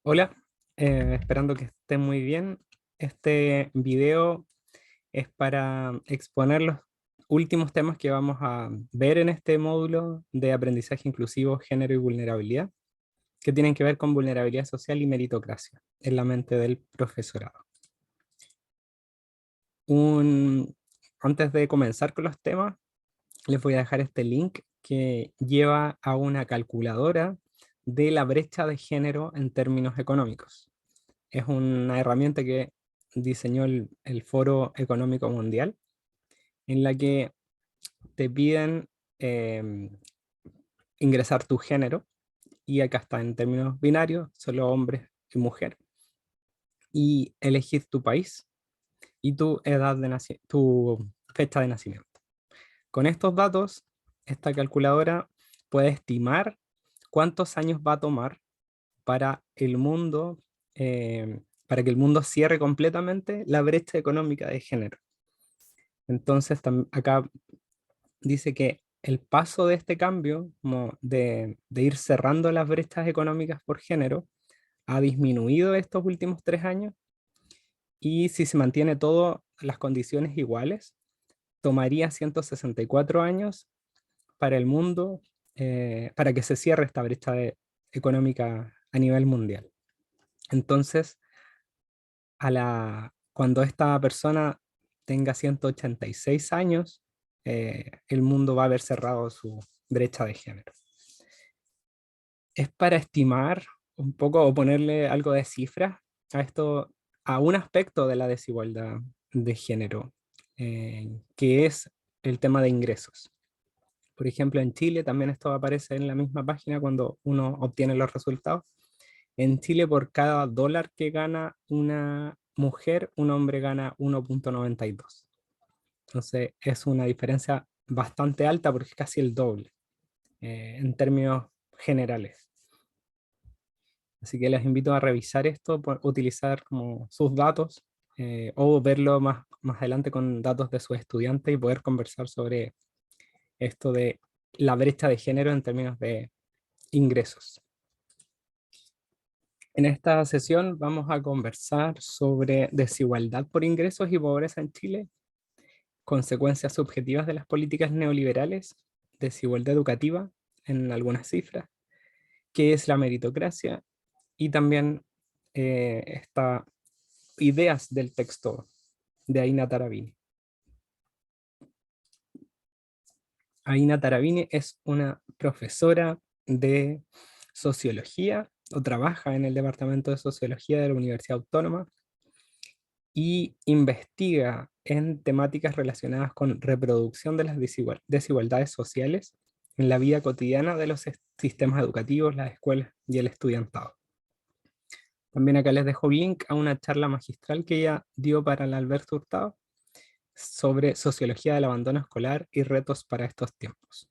Hola, esperando que estén muy bien. Este video es para exponer los últimos temas que vamos a ver en este módulo de aprendizaje inclusivo, género y vulnerabilidad, que tienen que ver con vulnerabilidad social y meritocracia en la mente del profesorado. Un- Antes de comenzar con los temas, les voy a dejar este link que lleva a una calculadora de la brecha de género en términos económicos. Es una herramienta que diseñó el Foro Económico Mundial, en la que te piden eh, ingresar tu género, y acá está en términos binarios, solo hombres y mujeres, y elegir tu país y tu tu fecha de nacimiento. Con estos datos, esta calculadora puede estimar cuántos años va a tomar para el mundo, para que el mundo cierre completamente la brecha económica de género. Entonces, acá dice que el paso de este cambio, como de ir cerrando las brechas económicas por género, ha disminuido estos últimos 3 años, y si se mantiene todas las condiciones iguales, tomaría 164 años para el mundo, para que se cierre esta económica a nivel mundial. Entonces, cuando esta persona tenga 186 años, el mundo va a haber cerrado su brecha de género. Es para estimar un poco o ponerle algo de cifras a esto, a un aspecto de la desigualdad de género, que es el tema de ingresos. Por ejemplo, en Chile, también esto aparece en la misma página cuando uno obtiene los resultados. En Chile, por cada dólar que gana una mujer, un hombre gana 1,92. Entonces, es una diferencia bastante alta porque es casi el doble en términos generales. Así que les invito a revisar esto, utilizar como sus datos, o verlo más adelante con datos de sus estudiantes y poder conversar sobre esto de la brecha de género en términos de ingresos. En esta sesión vamos a conversar sobre desigualdad por ingresos y pobreza en Chile, consecuencias subjetivas de las políticas neoliberales, desigualdad educativa en algunas cifras, qué es la meritocracia, y también estas ideas del texto de Aina Tarabini. Aina Tarabini es una profesora de sociología, o trabaja en el Departamento de Sociología de la Universidad Autónoma, y investiga en temáticas relacionadas con reproducción de las desigualdades sociales en la vida cotidiana de los sistemas educativos, las escuelas y el estudiantado. También acá les dejo un link a una charla magistral que ella dio para el Alberto Hurtado sobre sociología del abandono escolar y retos para estos tiempos.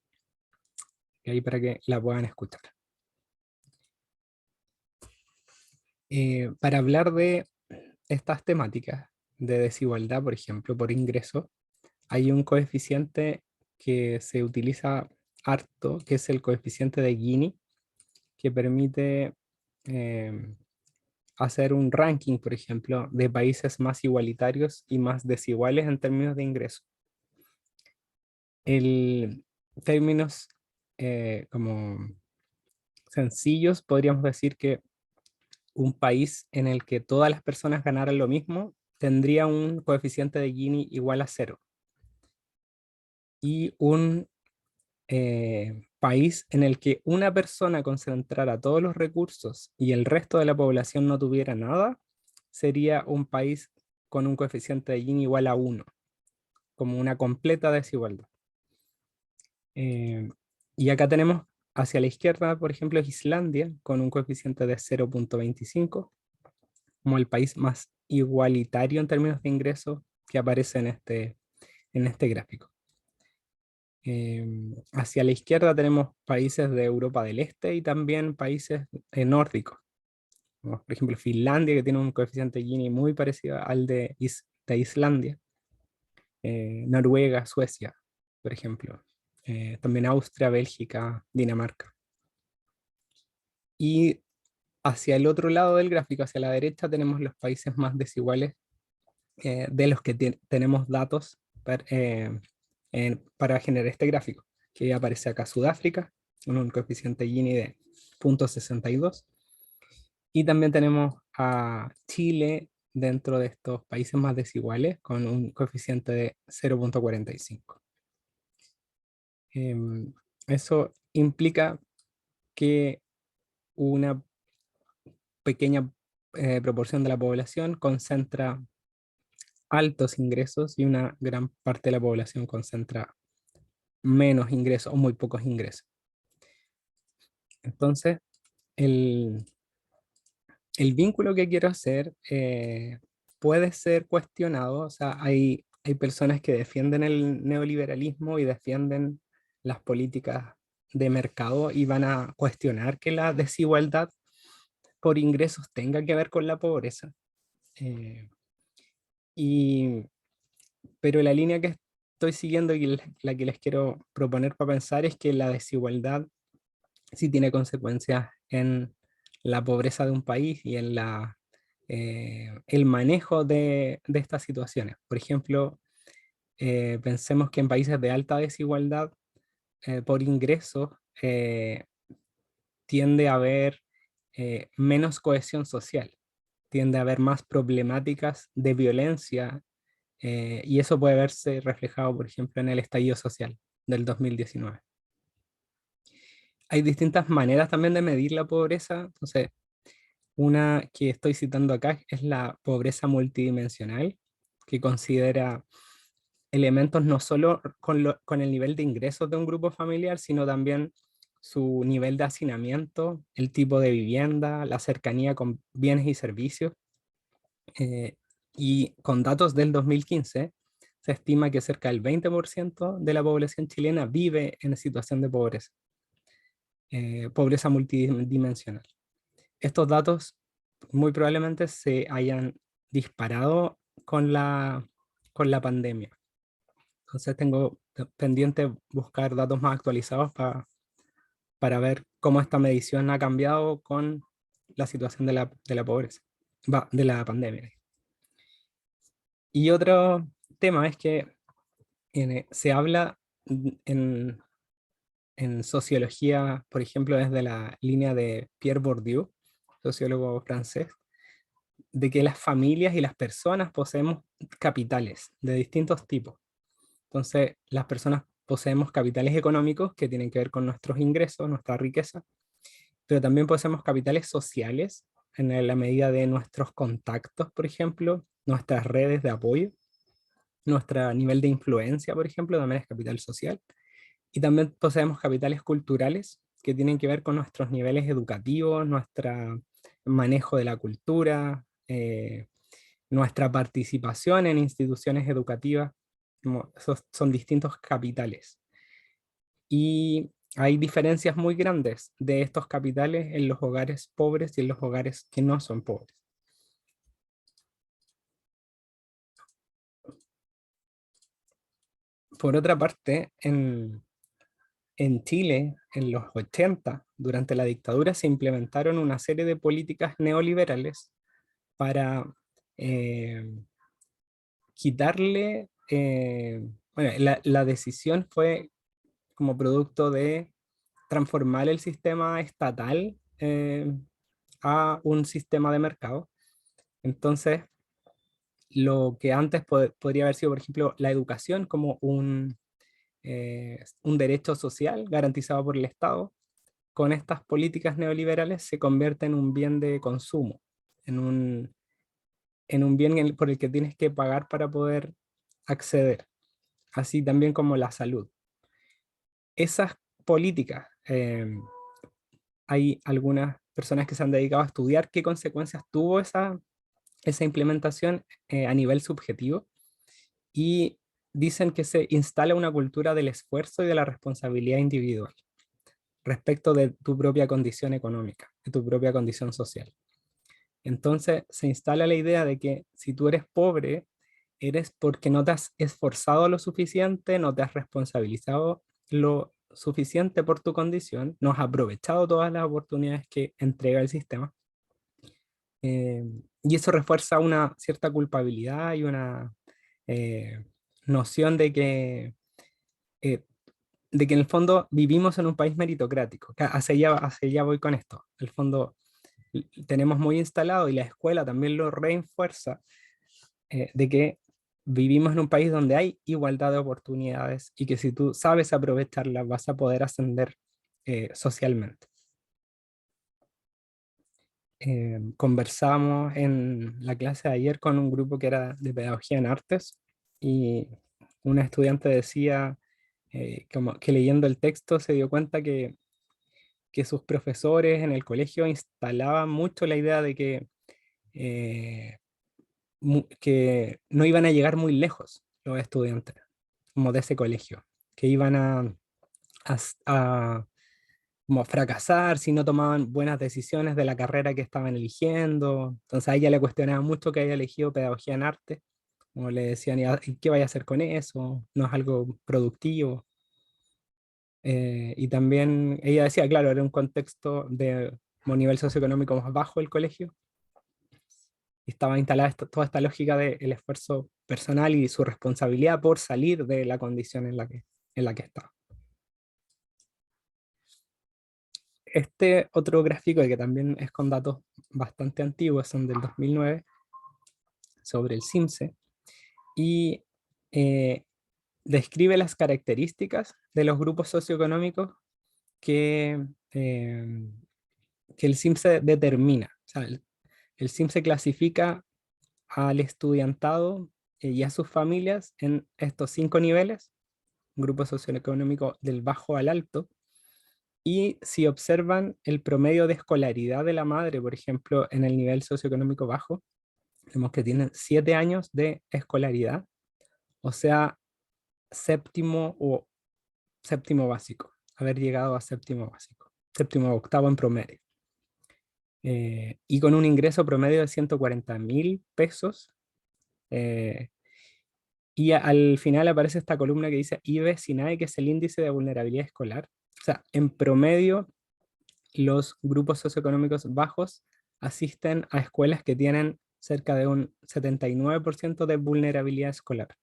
Y ahí para que la puedan escuchar. Para hablar de estas temáticas de desigualdad, por ejemplo, por ingreso, hay un coeficiente que se utiliza harto, que es el coeficiente de Gini, que permite eh, hacer un ranking, por ejemplo, de países más igualitarios y más desiguales en términos de ingreso. En términos como sencillos, podríamos decir que un país en el que todas las personas ganaran lo mismo tendría un coeficiente de Gini igual a 0. Y un país en el que una persona concentrara todos los recursos y el resto de la población no tuviera nada, sería un país con un coeficiente de Gini igual a 1, como una completa desigualdad. Eh, y acá tenemos hacia la izquierda, por ejemplo, Islandia, con un coeficiente de 0,25, como el país más igualitario en términos de ingresos que aparece en este gráfico. Hacia la izquierda tenemos países de Europa del Este y también países nórdicos, como por ejemplo Finlandia, que tiene un coeficiente Gini muy parecido al de Islandia, Noruega, Suecia, por ejemplo, también Austria, Bélgica, Dinamarca. Y Hacia el otro lado del gráfico, hacia la derecha, tenemos los países más desiguales de los que tenemos datos para generar este gráfico, que aparece acá Sudáfrica, con un coeficiente Gini de 0,62, y también tenemos a Chile dentro de estos países más desiguales, con un coeficiente de 0,45. Eso implica que una pequeña proporción de la población concentra altos ingresos y una gran parte de la población concentra menos ingresos o muy pocos ingresos. Entonces, el, el vínculo que quiero hacer puede ser cuestionado. O sea, hay personas que defienden el neoliberalismo y defienden las políticas de mercado y van a cuestionar que la desigualdad por ingresos tenga que ver con la pobreza. Eh, y, pero la línea que estoy siguiendo y la que les quiero proponer para pensar es que la desigualdad sí tiene consecuencias en la pobreza de un país y en el manejo de estas situaciones. Por ejemplo, pensemos que en países de alta desigualdad por ingresos eh, tiende a haber menos cohesión social, tiende a haber más problemáticas de violencia y eso puede verse reflejado, por ejemplo, en el estallido social del 2019. Hay distintas maneras también de medir la pobreza. Entonces, una que estoy citando acá es la pobreza multidimensional, que considera elementos no solo con el nivel de ingresos de un grupo familiar, sino también su nivel de hacinamiento, el tipo de vivienda, la cercanía con bienes y servicios. eh, y con datos del 2015, se estima que cerca del 20% de la población chilena vive en situación de pobreza, pobreza multidimensional. Estos datos muy probablemente se hayan disparado con la pandemia. Entonces tengo pendiente buscar datos más actualizados para ver cómo esta medición ha cambiado con la situación de la pobreza, de la pandemia. Y otro tema es que se habla en, en sociología, por ejemplo, desde la línea de Pierre Bourdieu, sociólogo francés, de que las familias y las personas poseemos capitales de distintos tipos. Entonces, las personas poseemos capitales económicos que tienen que ver con nuestros ingresos, nuestra riqueza, pero también poseemos capitales sociales en la medida de nuestros contactos, por ejemplo, nuestras redes de apoyo, nuestro nivel de influencia, por ejemplo, también es capital social. Y también poseemos capitales culturales que tienen que ver con nuestros niveles educativos, nuestro manejo de la cultura, nuestra participación en instituciones educativas. Esos son distintos capitales. Y hay diferencias muy grandes de estos capitales en los hogares pobres y en los hogares que no son pobres. Por otra parte, en Chile, en los 80, durante la dictadura, se implementaron una serie de políticas neoliberales para eh, quitarle, bueno, la decisión fue como producto de transformar el sistema estatal a un sistema de mercado. Entonces, lo que antes podría haber sido, por ejemplo, la educación como un derecho social garantizado por el Estado, con estas políticas neoliberales se convierte en un bien de consumo, en un bien por el que tienes que pagar para poder acceder, así también como la salud. Esas políticas, hay algunas personas que se han dedicado a estudiar qué consecuencias tuvo esa implementación a nivel subjetivo y dicen que se instala una cultura del esfuerzo y de la responsabilidad individual respecto de tu propia condición económica, de tu propia condición social. Entonces se instala la idea de que si tú eres pobre, eres porque no te has esforzado lo suficiente, no te has responsabilizado lo suficiente por tu condición, no has aprovechado todas las oportunidades que entrega el sistema. Eh, y eso refuerza una cierta culpabilidad y una eh, noción eh, de que en el fondo vivimos en un país meritocrático. Hacia allá voy con esto. En el fondo tenemos muy instalado, y la escuela también lo refuerza, de que vivimos en un país donde hay igualdad de oportunidades y que si tú sabes aprovecharlas vas a poder ascender socialmente. Conversamos en la clase de ayer con un grupo que era de pedagogía en artes, y una estudiante decía como que leyendo el texto se dio cuenta que sus profesores en el colegio instalaban mucho la idea de eh, que no iban a llegar muy lejos los estudiantes como de ese colegio, que iban a, a como fracasar si no tomaban buenas decisiones de la carrera que estaban eligiendo. Entonces a ella le cuestionaba mucho que haya elegido pedagogía en arte, como le decían, ¿y qué vaya a hacer con eso? No es algo productivo. Y también ella decía, claro, era un contexto de un nivel socioeconómico más bajo del colegio, y estaba instalada toda esta lógica del esfuerzo personal y su responsabilidad por salir de la condición en la que estaba. Este otro gráfico, que también es con datos bastante antiguos, son del 2009, sobre el CIMSE, y eh, describe las características de los grupos socioeconómicos que, eh, que el CIMSE determina. O sea, el CIMSE clasifica al estudiantado y a sus familias en estos 5 niveles, grupo socioeconómico del bajo al alto, y si observan el promedio de escolaridad de la madre, por ejemplo, en el nivel socioeconómico bajo, vemos que tienen 7 años de escolaridad, o sea, séptimo básico, haber llegado a séptimo básico, séptimo octavo en promedio. Y con un ingreso promedio de 140.000 pesos, eh, y al final aparece esta columna que dice IBE-SINAE, que es el índice de vulnerabilidad escolar. O sea, en promedio, los grupos socioeconómicos bajos asisten a escuelas que tienen cerca de un 79% de vulnerabilidad escolar,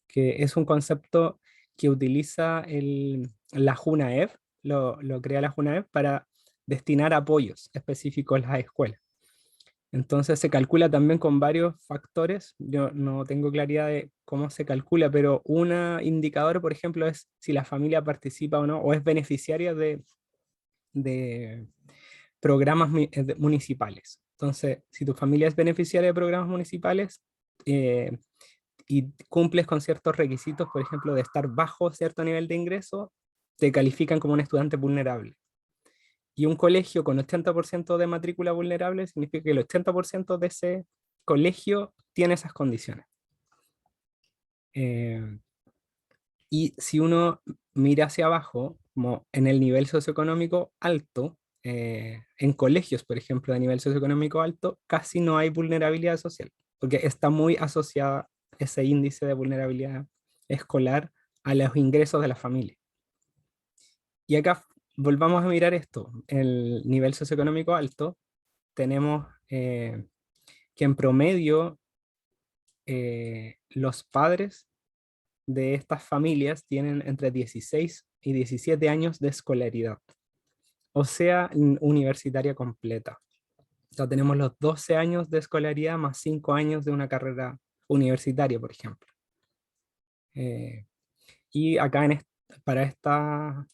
que es un concepto que utiliza la JUNAEV, lo crea la JUNAEV para destinar apoyos específicos a las escuelas. Entonces se calcula también con varios factores. Yo no tengo claridad de cómo se calcula, pero un indicador, por ejemplo, es si la familia participa o no, o es beneficiaria de programas municipales. Entonces, si tu familia es beneficiaria de programas municipales eh, y cumples con ciertos requisitos, por ejemplo, de estar bajo cierto nivel de ingreso, te califican como un estudiante vulnerable. Y un colegio con 80% de matrícula vulnerable significa que el 80% de ese colegio tiene esas condiciones. Eh, y si uno mira hacia abajo, como en el nivel socioeconómico alto, en colegios, por ejemplo, de nivel socioeconómico alto, casi no hay vulnerabilidad social, porque está muy asociada ese índice de vulnerabilidad escolar a los ingresos de la familia. Y acá volvamos a mirar esto, el nivel socioeconómico alto, tenemos que en promedio los padres de estas familias tienen entre 16 y 17 años de escolaridad, o sea, universitaria completa. O sea, tenemos los 12 años de escolaridad más 5 años de una carrera universitaria, por ejemplo. Eh, y acá para estos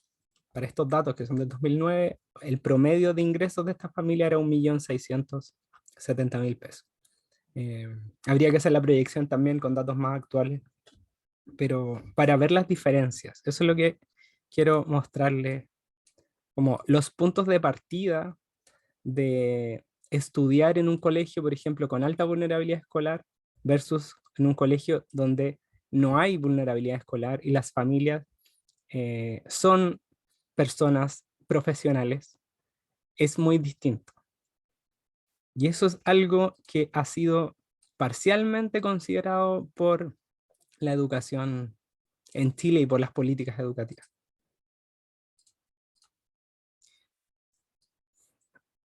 datos que son del 2009, el promedio de ingresos de esta familia era 1.670.000 pesos. Eh, Habría que hacer la proyección también con datos más actuales, pero para ver las diferencias, eso es lo que quiero mostrarles, como los puntos de partida de estudiar en un colegio, por ejemplo, con alta vulnerabilidad escolar, versus en un colegio donde no hay vulnerabilidad escolar y las familias son personas profesionales, es muy distinto. Y eso es algo que ha sido parcialmente considerado por la educación en Chile y por las políticas educativas.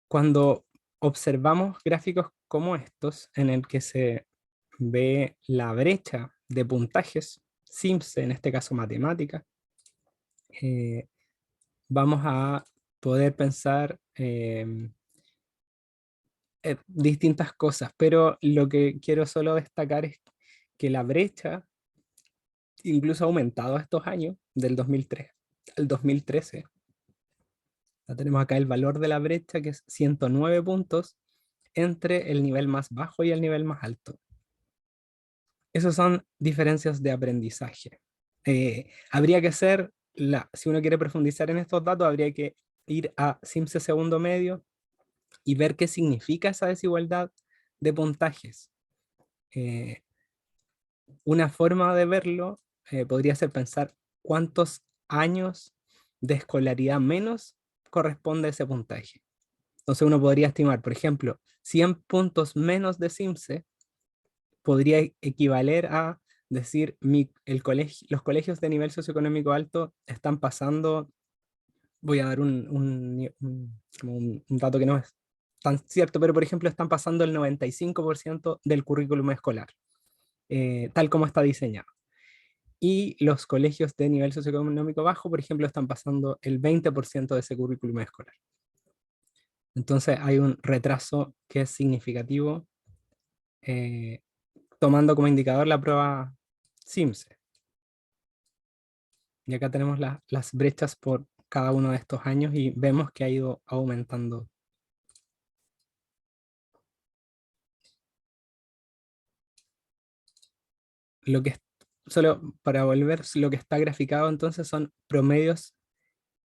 Cuando observamos gráficos como estos, en el que se ve la brecha de puntajes, SIMS, en este caso matemática, vamos a poder pensar distintas cosas, pero lo que quiero solo destacar es que la brecha incluso ha aumentado estos años, del 2003 al 2013. Ya tenemos acá el valor de la brecha, que es 109 puntos entre el nivel más bajo y el nivel más alto. Esas son diferencias de aprendizaje. Habría que ser, si uno quiere profundizar en estos datos, habría que ir a SIMSE segundo medio y ver qué significa esa desigualdad de puntajes. Una forma de verlo podría ser pensar cuántos años de escolaridad menos corresponde a ese puntaje. Entonces uno podría estimar, por ejemplo, 100 puntos menos de SIMSE podría equivaler a decir, los colegios de nivel socioeconómico alto están pasando, voy a dar un dato que no es tan cierto, pero por ejemplo están pasando el 95% del currículum escolar, tal como está diseñado. Y los colegios de nivel socioeconómico bajo, por ejemplo, están pasando el 20% de ese currículum escolar. Entonces hay un retraso que es significativo, eh, tomando como indicador la prueba SIMSE. Y acá tenemos las brechas por cada uno de estos años y vemos que ha ido aumentando. Lo que solo para volver, lo que está graficado entonces son promedios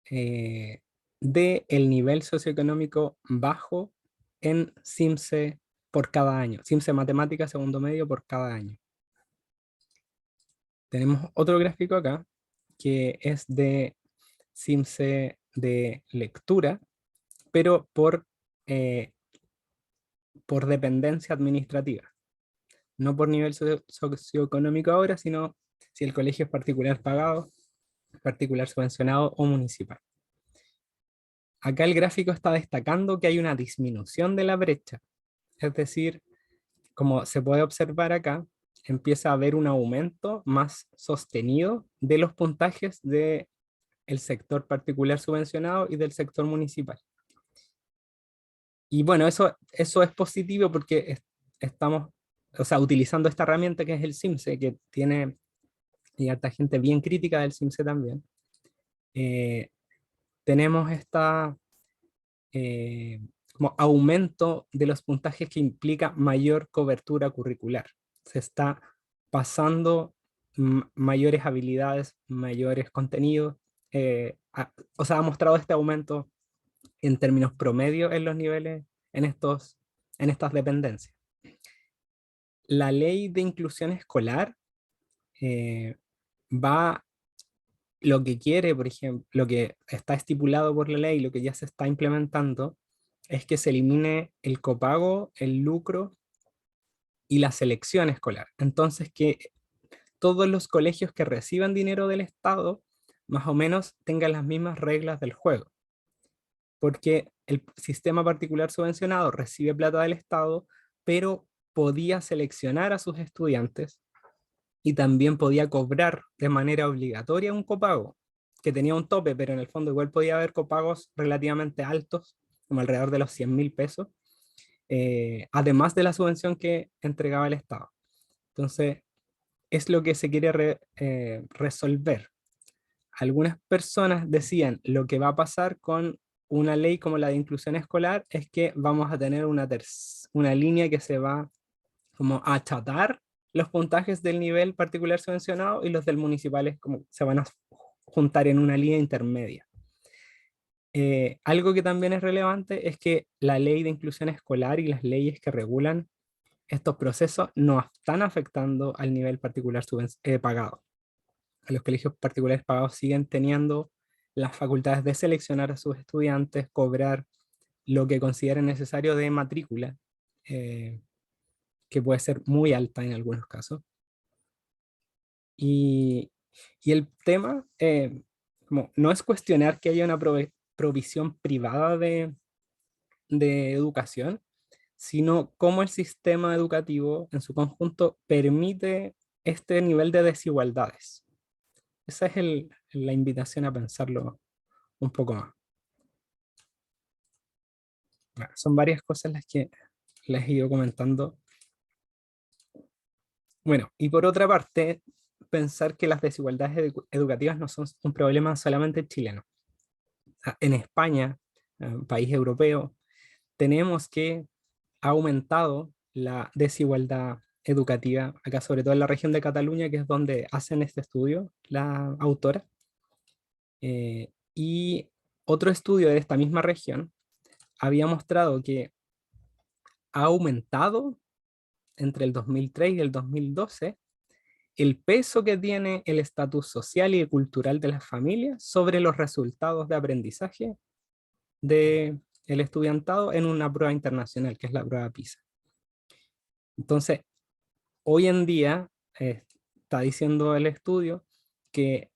de el nivel socioeconómico bajo en SIMSE por cada año. SIMSE Matemática segundo medio por cada año. Tenemos otro gráfico acá que es de SIMSE de lectura, pero por dependencia administrativa. No por nivel socioeconómico ahora, sino si el colegio es particular pagado, particular subvencionado o municipal. Acá el gráfico está destacando que hay una disminución de la brecha, es decir, como se puede observar acá, empieza a haber un aumento más sostenido de los puntajes del sector particular subvencionado y del sector municipal. Y bueno, eso es positivo porque estamos, o sea, utilizando esta herramienta que es el SIMSE, que tiene y harta gente bien crítica del SIMSE también. Tenemos eh, como aumento de los puntajes que implica mayor cobertura curricular. Se está pasando mayores habilidades, mayores contenidos. O sea, ha mostrado este aumento en términos promedio en los niveles, en estas dependencias. La ley de inclusión escolar eh, va, lo que quiere, por ejemplo, lo que está estipulado por la ley, lo que ya se está implementando, es que se elimine el copago, el lucro y la selección escolar. Entonces, que todos los colegios que reciban dinero del Estado, más o menos tengan las mismas reglas del juego. Porque el sistema particular subvencionado recibe plata del Estado, pero podía seleccionar a sus estudiantes y también podía cobrar de manera obligatoria un copago, que tenía un tope, pero en el fondo igual podía haber copagos relativamente altos, como alrededor de los 100.000 pesos, además de la subvención que entregaba el Estado. Entonces, es lo que se quiere resolver. Algunas personas decían, lo que va a pasar con una ley como la de inclusión escolar es que vamos a tener una línea que se va como a achatar los puntajes del nivel particular subvencionado y los del municipal como se van a juntar en una línea intermedia. Algo que también es relevante es que la ley de inclusión escolar y las leyes que regulan estos procesos no están afectando al nivel particular pagado. Los colegios particulares pagados siguen teniendo las facultades de seleccionar a sus estudiantes, cobrar lo que consideren necesario de matrícula, que puede ser muy alta en algunos casos. Y, y el tema como no es cuestionar que haya una provisión privada de educación, sino cómo el sistema educativo en su conjunto permite este nivel de desigualdades. Esa es la invitación a pensarlo un poco más. Bueno, son varias cosas las que les he ido comentando. Bueno, y por otra parte, pensar que las desigualdades educativas no son un problema solamente chileno. En España, un país europeo, tenemos que ha aumentado la desigualdad educativa, acá sobre todo en la región de Cataluña, que es donde hacen este estudio la autora. Y otro estudio de esta misma región había mostrado que ha aumentado entre el 2003 y el 2012 el peso que tiene el estatus social y cultural de las familias sobre los resultados de aprendizaje del estudiantado en una prueba internacional, que es la prueba PISA. Entonces, hoy en día está diciendo el estudio que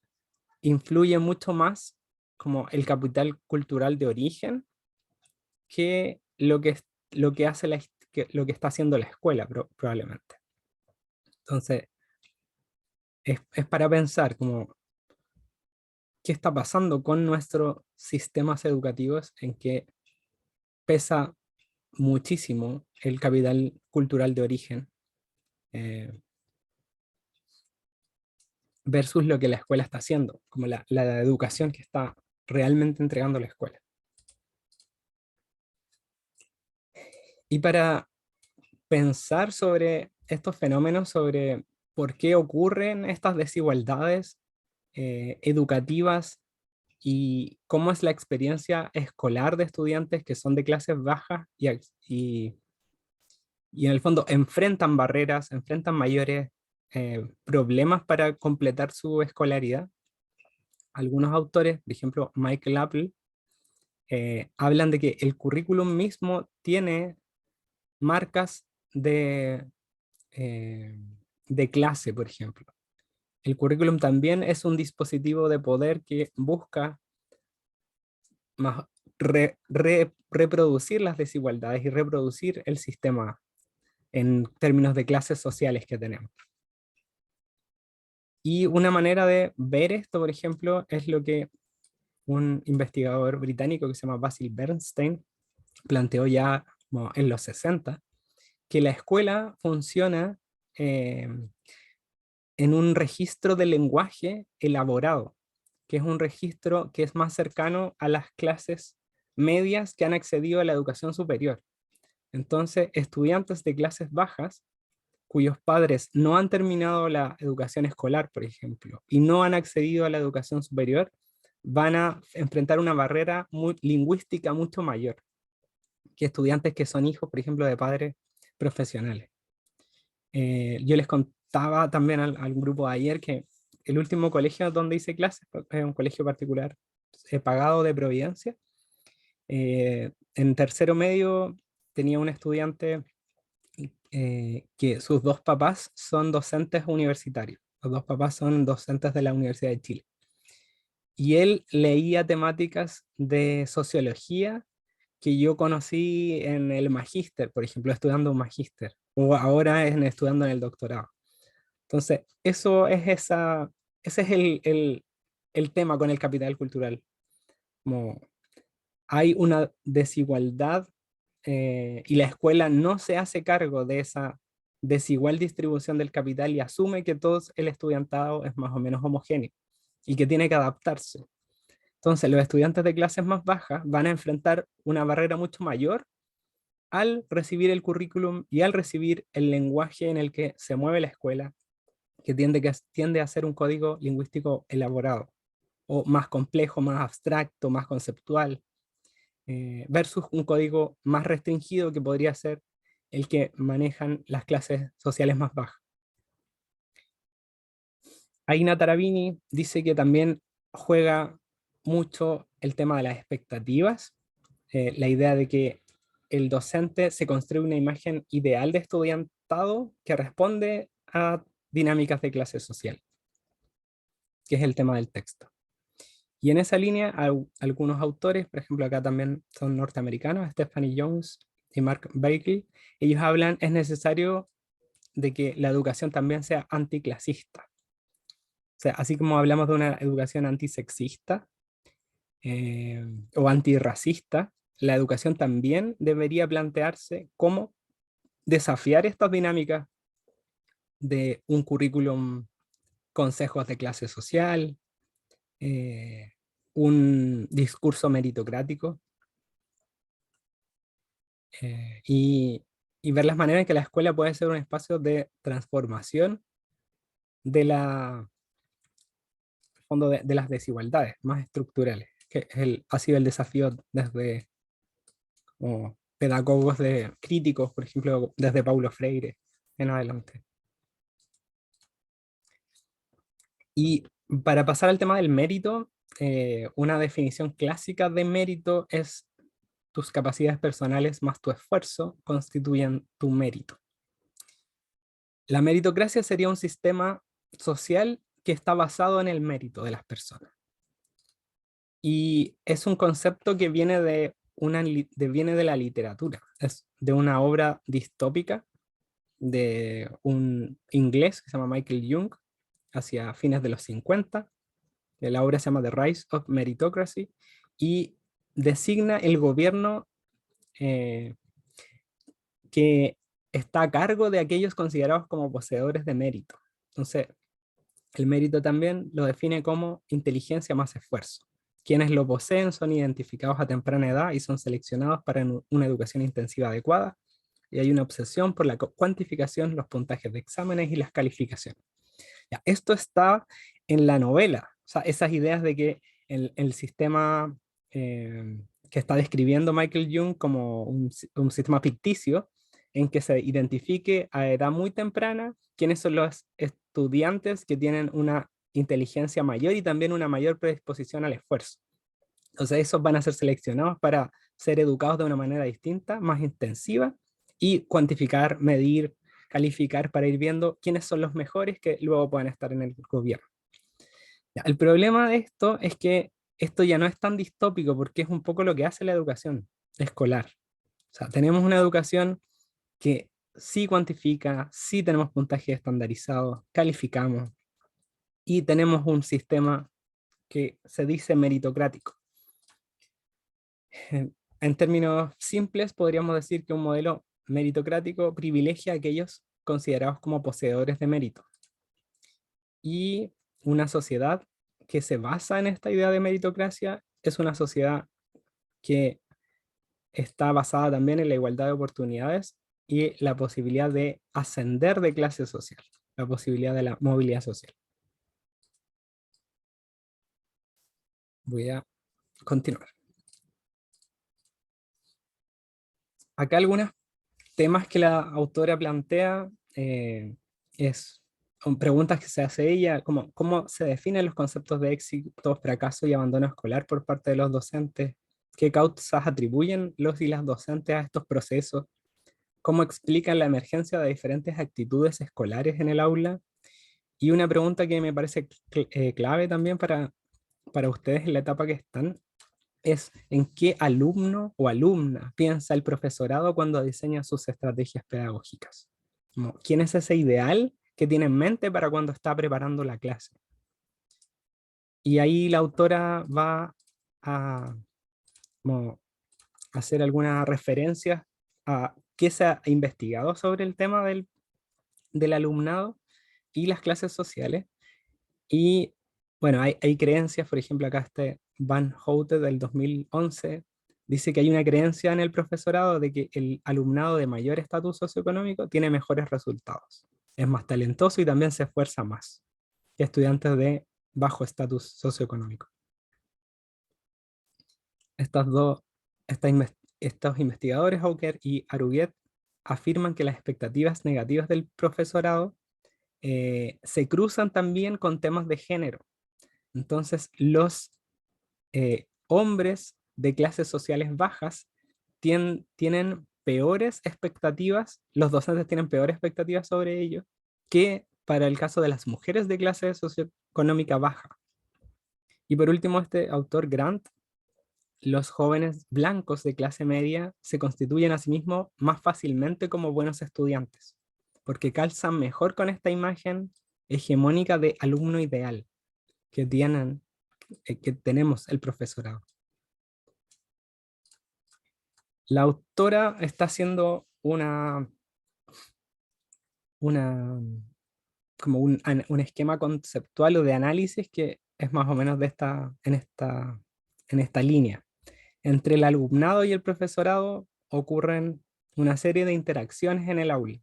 influye mucho más como el capital cultural de origen que lo que hace lo que está haciendo la escuela probablemente. Entonces, es para pensar como qué está pasando con nuestros sistemas educativos en que pesa muchísimo el capital cultural de origen eh, versus lo que la escuela está haciendo, como la educación que está realmente entregando la escuela. Y para pensar sobre estos fenómenos, sobre por qué ocurren estas desigualdades educativas y cómo es la experiencia escolar de estudiantes que son de clases bajas y en el fondo enfrentan barreras, enfrentan mayores problemas para completar su escolaridad. Algunos autores, por ejemplo Michael Apple, hablan de que el currículum mismo tiene marcas eh, de clase, por ejemplo. El currículum también es un dispositivo de poder que busca más reproducir las desigualdades y reproducir el sistema en términos de clases sociales que tenemos. Y una manera de ver esto, por ejemplo, es lo que un investigador británico que se llama Basil Bernstein planteó ya como en los 60, que la escuela funciona eh, en un registro de lenguaje elaborado, que es un registro que es más cercano a las clases medias que han accedido a la educación superior. Entonces, estudiantes de clases bajas, cuyos padres no han terminado la educación escolar, por ejemplo, y no han accedido a la educación superior, van a enfrentar una barrera lingüística mucho mayor que estudiantes que son hijos, por ejemplo, de padres profesionales. Yo les contaba también al grupo de ayer que el último colegio donde hice clases es un colegio particular pagado de Providencia. En tercero medio tenía un estudiante que sus dos papás son docentes universitarios. Los dos papás son docentes de la Universidad de Chile. Y él leía temáticas de sociología que yo conocí en el magíster, por ejemplo, estudiando un magíster, o ahora estudiando en el doctorado. Entonces, ese es el tema con el capital cultural. Como hay una desigualdad y la escuela no se hace cargo de esa desigual distribución del capital y asume que todo el estudiantado es más o menos homogéneo y que tiene que adaptarse. Entonces, los estudiantes de clases más bajas van a enfrentar una barrera mucho mayor al recibir el currículum y al recibir el lenguaje en el que se mueve la escuela, que tiende a ser un código lingüístico elaborado, o más complejo, más abstracto, más conceptual, versus un código más restringido que podría ser el que manejan las clases sociales más bajas. Aina Tarabini dice que también juega mucho el tema de las expectativas, la idea de que el docente se construye una imagen ideal de estudiantado que responde a dinámicas de clase social, que es el tema del texto. Y en esa línea, algunos autores, por ejemplo, acá también son norteamericanos, Stephanie Jones y Mark Bailey, ellos hablan, es necesario de que la educación también sea anticlasista. O sea, así como hablamos de una educación antisexista eh, o antirracista, la educación también debería plantearse cómo desafiar estas dinámicas de un currículum, consejos de clase social, eh, un discurso meritocrático, y ver las maneras en que la escuela puede ser un espacio de transformación de fondo de las desigualdades más estructurales, que es ha sido el desafío desde como pedagogos críticos, por ejemplo, desde Paulo Freire en adelante. Y para pasar al tema del mérito, una definición clásica de mérito es tus capacidades personales más tu esfuerzo constituyen tu mérito. La meritocracia sería un sistema social que está basado en el mérito de las personas. Y es un concepto que viene viene de la literatura, es de una obra distópica de un inglés que se llama Michael Young, hacia fines de los 50. La obra se llama The Rise of Meritocracy y designa el gobierno eh, que está a cargo de aquellos considerados como poseedores de mérito. Entonces, el mérito también lo define como inteligencia más esfuerzo. Quienes lo poseen son identificados a temprana edad y son seleccionados para una educación intensiva adecuada, y hay una obsesión por la cuantificación, los puntajes de exámenes y las calificaciones. Ya, esto está en la novela, o sea, esas ideas de que el sistema que está describiendo Michael Young como un sistema ficticio en que se identifique a edad muy temprana quiénes son los estudiantes que tienen una inteligencia mayor y también una mayor predisposición al esfuerzo. Entonces esos van a ser seleccionados para ser educados de una manera distinta, más intensiva, y cuantificar, medir, calificar para ir viendo quiénes son los mejores que luego puedan estar en el gobierno. Ya, el problema de esto es que esto ya no es tan distópico porque es un poco lo que hace la educación escolar. O sea, tenemos una educación que sí cuantifica, sí tenemos puntajes estandarizados, calificamos y tenemos un sistema que se dice meritocrático. En términos simples, podríamos decir que un modelo meritocrático privilegia a aquellos considerados como poseedores de mérito. Y una sociedad que se basa en esta idea de meritocracia es una sociedad que está basada también en la igualdad de oportunidades y la posibilidad de ascender de clase social, la posibilidad de la movilidad social. Voy a continuar. Acá algunos temas que la autora plantea son preguntas que se hace ella, como cómo se definen los conceptos de éxito, fracaso y abandono escolar por parte de los docentes, qué causas atribuyen los y las docentes a estos procesos, cómo explican la emergencia de diferentes actitudes escolares en el aula, y una pregunta que me parece clave también para ustedes en la etapa que están, es en qué alumno o alumna piensa el profesorado cuando diseña sus estrategias pedagógicas. Como, ¿quién es ese ideal que tiene en mente para cuando está preparando la clase? Y ahí la autora va a como, hacer algunas referencias a qué se ha investigado sobre el tema del alumnado y las clases sociales. Y bueno, hay creencias, por ejemplo, acá Van Houte del 2011 dice que hay una creencia en el profesorado de que el alumnado de mayor estatus socioeconómico tiene mejores resultados, es más talentoso y también se esfuerza más que estudiantes de bajo estatus socioeconómico. Estas dos, estos investigadores, Hawker y Aruguet, afirman que las expectativas negativas del profesorado se cruzan también con temas de género. Entonces, los hombres de clases sociales bajas tienen peores expectativas, los docentes tienen peores expectativas sobre ellos que para el caso de las mujeres de clase socioeconómica baja. Y por último, este autor Grant los jóvenes blancos de clase media se constituyen a sí mismos más fácilmente como buenos estudiantes, porque calzan mejor con esta imagen hegemónica de alumno ideal que que tenemos el profesorado. La autora está haciendo una, como un esquema conceptual o de análisis que es más o menos en esta línea. Entre el alumnado y el profesorado ocurren una serie de interacciones en el aula,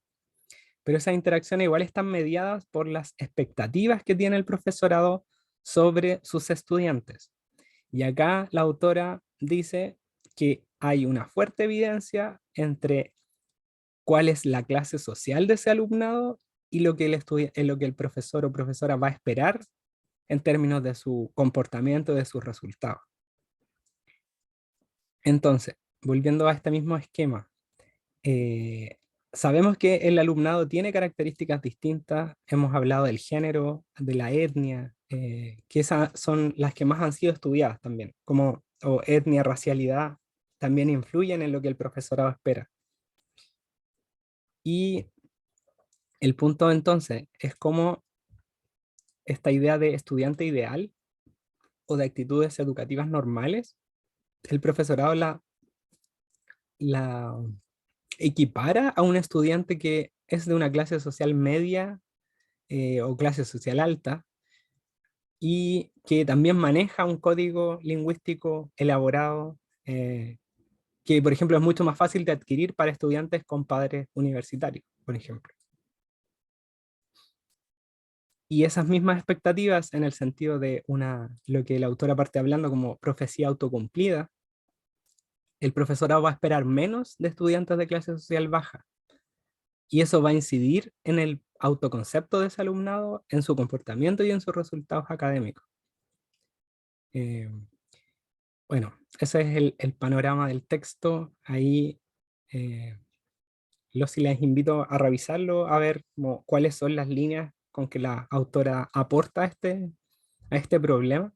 pero esas interacciones igual están mediadas por las expectativas que tiene el profesorado sobre sus estudiantes. Y acá la autora dice que hay una fuerte evidencia entre cuál es la clase social de ese alumnado y lo que el profesor o profesora va a esperar en términos de su comportamiento, de sus resultados. Entonces, volviendo a este mismo esquema, eh, sabemos que el alumnado tiene características distintas, hemos hablado del género, de la etnia, que esas son las que más han sido estudiadas también, como o etnia, racialidad, también influyen en lo que el profesorado espera. Y el punto entonces es cómo esta idea de estudiante ideal o de actitudes educativas normales, el profesorado la equipara a un estudiante que es de una clase social media o clase social alta y que también maneja un código lingüístico elaborado que, por ejemplo, es mucho más fácil de adquirir para estudiantes con padres universitarios, por ejemplo. Y esas mismas expectativas en el sentido de lo que la autora parte hablando como profecía autocumplida, el profesorado va a esperar menos de estudiantes de clase social baja. Y eso va a incidir en el autoconcepto de ese alumnado, en su comportamiento y en sus resultados académicos. Eh, bueno, ese es el panorama del texto. Ahí eh, les invito a revisarlo, a ver cuáles son las líneas con que la autora aporta a este problema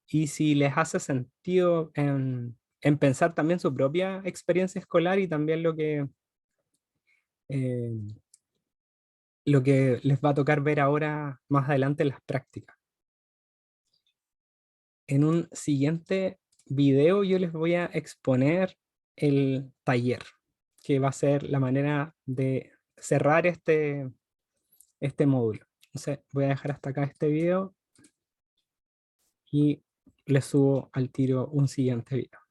y si les hace sentido en pensar también su propia experiencia escolar y también eh, lo que les va a tocar ver ahora más adelante en las prácticas. En un siguiente video yo les voy a exponer el taller, que va a ser la manera de cerrar este módulo. Entonces voy a dejar hasta acá este video y les subo al tiro un siguiente video.